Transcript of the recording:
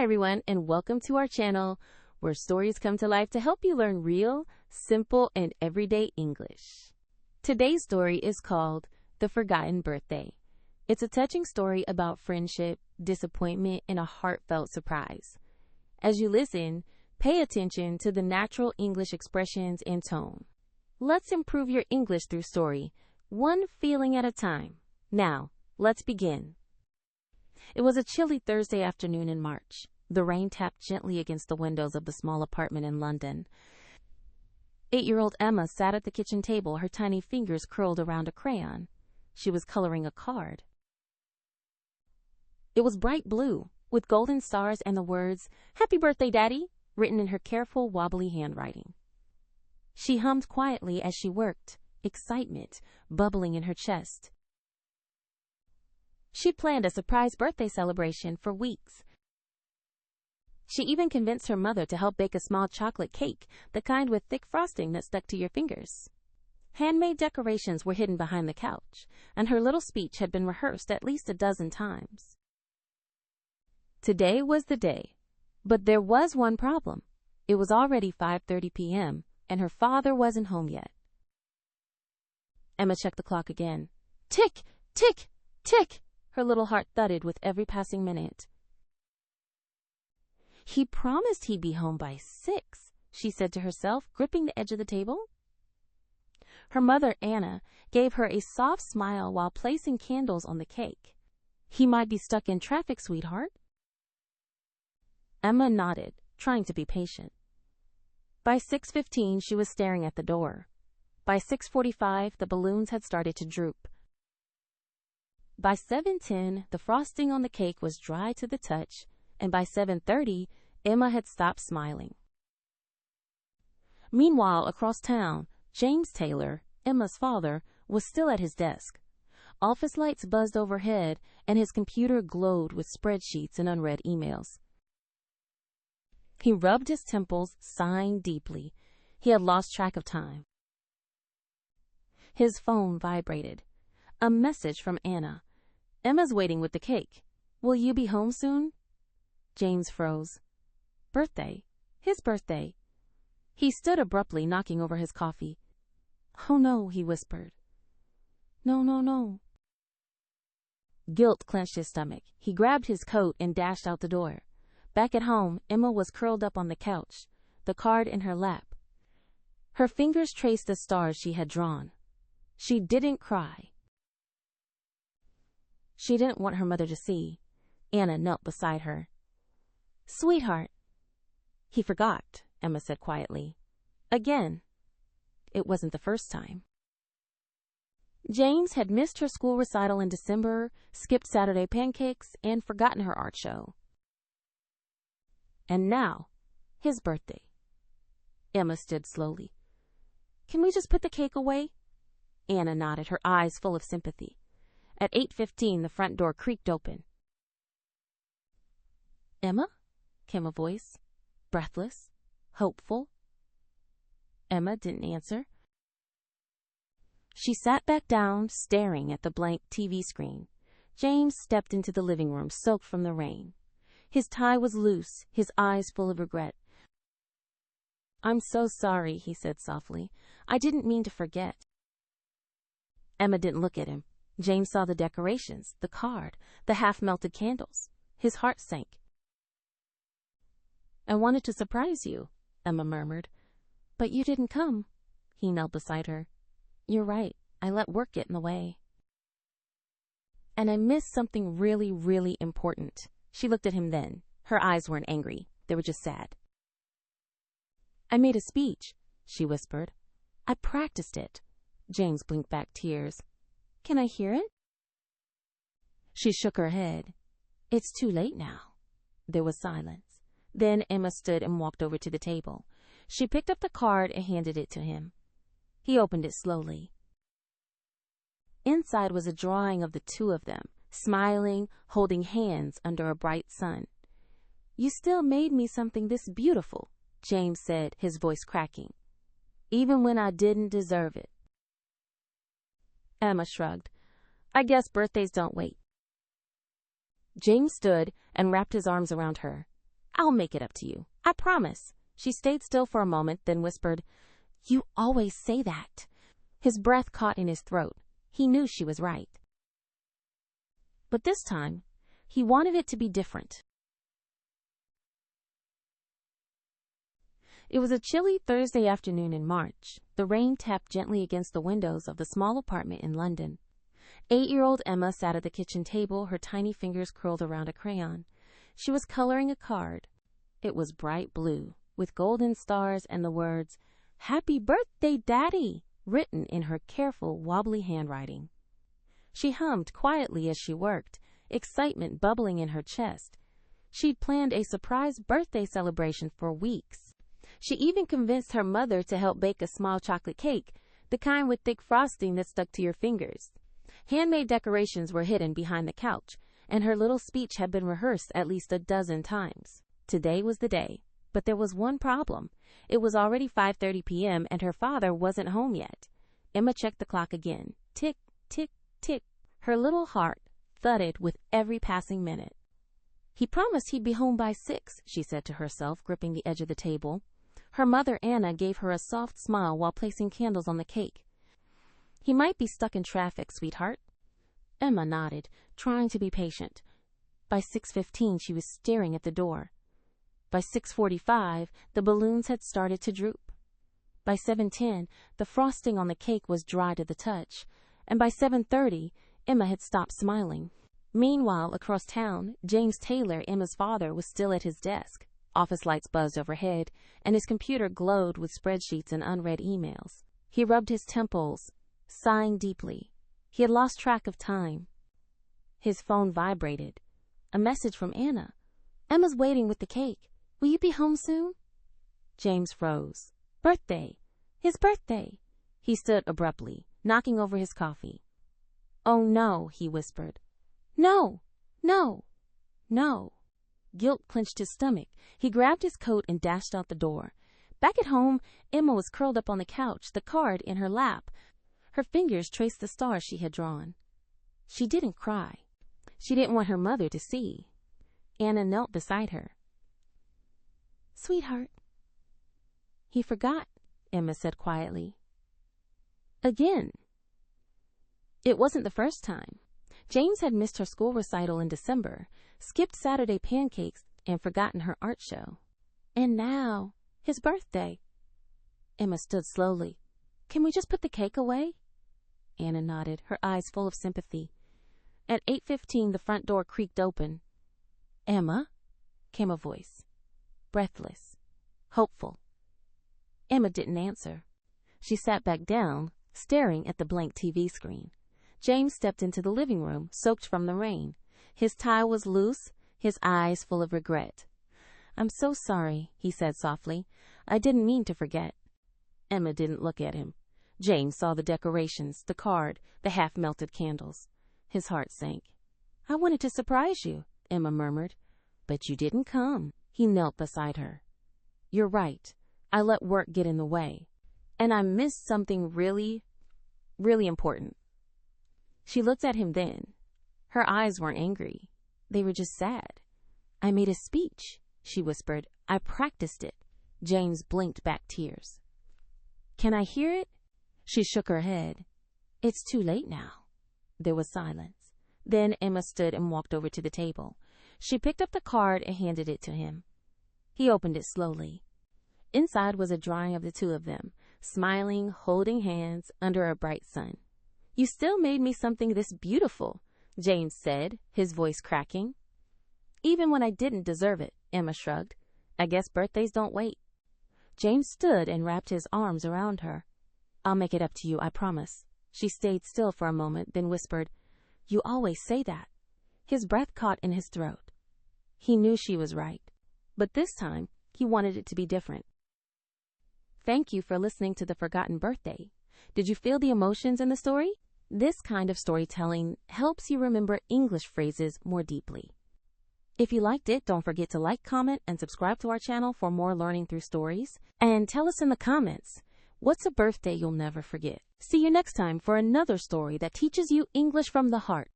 everyone, and welcome to our channel where stories come to life to help you learn real, simple, and everyday English. Today's story is called The Forgotten Birthday. It's a touching story about friendship, disappointment, and a heartfelt surprise. As you listen, pay attention to the natural English expressions and tone. Let's improve your English through story, one feeling at a time. Now, let's begin. It was a chilly Thursday afternoon in March. The rain tapped gently against the windows of the small apartment in London. 8-year-old Emma sat at the kitchen table, her tiny fingers curled around a crayon. She was coloring a card. It was bright blue, with golden stars and the words, "Happy Birthday, Daddy," written in her careful, wobbly handwriting. She hummed quietly as she worked, excitement bubbling in her chest. She'd planned a surprise birthday celebration for weeks. She even convinced her mother to help bake a small chocolate cake, the kind with thick frosting that stuck to your fingers. Handmade decorations were hidden behind the couch, and her little speech had been rehearsed at least a dozen times. Today was the day, but there was one problem. It was already 5:30 p.m., and her father wasn't home yet. Emma checked the clock again. Tick, tick, tick! Her little heart thudded with every passing minute. He promised he'd be home by 6, she said to herself, gripping the edge of the table. Her mother, Anna, gave her a soft smile while placing candles on the cake. He might be stuck in traffic, sweetheart. Emma nodded, trying to be patient. By 6:15, she was staring at the door. By 6:45, the balloons had started to droop. By 7:10, the frosting on the cake was dry to the touch, and by 7:30, Emma had stopped smiling. Meanwhile, across town, James Taylor, Emma's father, was still at his desk. Office lights buzzed overhead, and his computer glowed with spreadsheets and unread emails. He rubbed his temples, sighing deeply. He had lost track of time. His phone vibrated. A message from Anna. "Emma's waiting with the cake. Will you be home soon?" James froze. Birthday? His birthday. He stood abruptly, knocking over his coffee. "Oh no," he whispered. "No, no, no." Guilt clenched his stomach. He grabbed his coat and dashed out the door. Back at home, Emma was curled up on the couch, the card in her lap. Her fingers traced the stars she had drawn. She didn't cry. She didn't want her mother to see. Anna knelt beside her. "Sweetheart." "He forgot," Emma said quietly. "Again." It wasn't the first time. James had missed her school recital in December, skipped Saturday pancakes, and forgotten her art show. And now, his birthday. Emma stood slowly. "Can we just put the cake away?" Anna nodded, her eyes full of sympathy. At 8:15, the front door creaked open. "Emma?" came a voice, breathless, hopeful. Emma didn't answer. She sat back down, staring at the blank TV screen. James stepped into the living room, soaked from the rain. His tie was loose, his eyes full of regret. "I'm so sorry," he said softly. "I didn't mean to forget." Emma didn't look at him. James saw the decorations, the card, the half-melted candles. His heart sank. "I wanted to surprise you," Emma murmured. "But you didn't come." He knelt beside her. "You're right. I let work get in the way. And I missed something really, really important." She looked at him then. Her eyes weren't angry. They were just sad. "I made a speech," she whispered. "I practiced it." James blinked back tears. "Can I hear it?" She shook her head. "It's too late now." There was silence. Then Emma stood and walked over to the table. She picked up the card and handed it to him. He opened it slowly. Inside was a drawing of the two of them, smiling, holding hands under a bright sun. "You still made me something this beautiful," James said, his voice cracking. "Even when I didn't deserve it." Emma shrugged. "I guess birthdays don't wait." James stood and wrapped his arms around her. I'll make it up to you. I promise. She stayed still for a moment, then whispered, You always say that. His breath caught in his throat. He knew she was right. But this time, he wanted it to be different. It was a chilly Thursday afternoon in March. The rain tapped gently against the windows of the small apartment in London. 8-year-old Emma sat at the kitchen table, her tiny fingers curled around a crayon. She was coloring a card. It was bright blue, with golden stars and the words, Happy Birthday, Daddy, written in her careful, wobbly handwriting. She hummed quietly as she worked, excitement bubbling in her chest. She'd planned a surprise birthday celebration for weeks. She even convinced her mother to help bake a small chocolate cake, the kind with thick frosting that stuck to your fingers. Handmade decorations were hidden behind the couch, and her little speech had been rehearsed at least a dozen times. Today was the day, but there was one problem. It was already 5:30 p.m. and her father wasn't home yet. Emma checked the clock again. Tick, tick, tick. Her little heart thudded with every passing minute. He promised he'd be home by 6, she said to herself, gripping the edge of the table. Her mother, Anna, gave her a soft smile while placing candles on the cake. He might be stuck in traffic, sweetheart. Emma nodded, trying to be patient. By 6:15, she was staring at the door. By 6:45, the balloons had started to droop. By 7:10, the frosting on the cake was dry to the touch. And by 7:30, Emma had stopped smiling. Meanwhile, across town, James Taylor, Emma's father, was still at his desk. Office lights buzzed overhead, and his computer glowed with spreadsheets and unread emails. He rubbed his temples, sighing deeply. He had lost track of time. His phone vibrated. A message from Anna. Emma's waiting with the cake. Will you be home soon? James froze. Birthday. His birthday. He stood abruptly, knocking over his coffee. Oh no, he whispered. No, no, no. Guilt clenched his stomach. He grabbed his coat and dashed out the door. Back at home, Emma was curled up on the couch, the card in her lap. Her fingers traced the stars she had drawn. She didn't cry. She didn't want her mother to see. Anna knelt beside her. Sweetheart. He forgot, Emma said quietly. Again. It wasn't the first time. James had missed her school recital in December, skipped Saturday pancakes, and forgotten her art show. And now, his birthday. Emma stood slowly. Can we just put the cake away? Anna nodded, her eyes full of sympathy. At 8:15, the front door creaked open. Emma, came a voice. Breathless, hopeful. Emma didn't answer. She sat back down, staring at the blank TV screen. James stepped into the living room, soaked from the rain. His tie was loose, his eyes full of regret. I'm so sorry, he said softly. I didn't mean to forget. Emma didn't look at him. James saw the decorations, the card, the half-melted candles. His heart sank. I wanted to surprise you, Emma murmured. But you didn't come. He knelt beside her. You're right. I let work get in the way. And I missed something really, really important. She looked at him then. Her eyes weren't angry. They were just sad. I made a speech, she whispered. I practiced it. James blinked back tears. Can I hear it? She shook her head. It's too late now. There was silence. Then Emma stood and walked over to the table. She picked up the card and handed it to him. He opened it slowly. Inside was a drawing of the two of them, smiling, holding hands under a bright sun. You still made me something this beautiful, James said, his voice cracking. Even when I didn't deserve it, Emma shrugged. I guess birthdays don't wait. James stood and wrapped his arms around her. I'll make it up to you, I promise. She stayed still for a moment, then whispered, You always say that. His breath caught in his throat. He knew she was right, but this time he wanted it to be different. Thank you for listening to The Forgotten Birthday. Did you feel the emotions in the story? This kind of storytelling helps you remember English phrases more deeply. If you liked it, don't forget to like, comment, and subscribe to our channel for more learning through stories. And tell us in the comments, what's a birthday you'll never forget? See you next time for another story that teaches you English from the heart.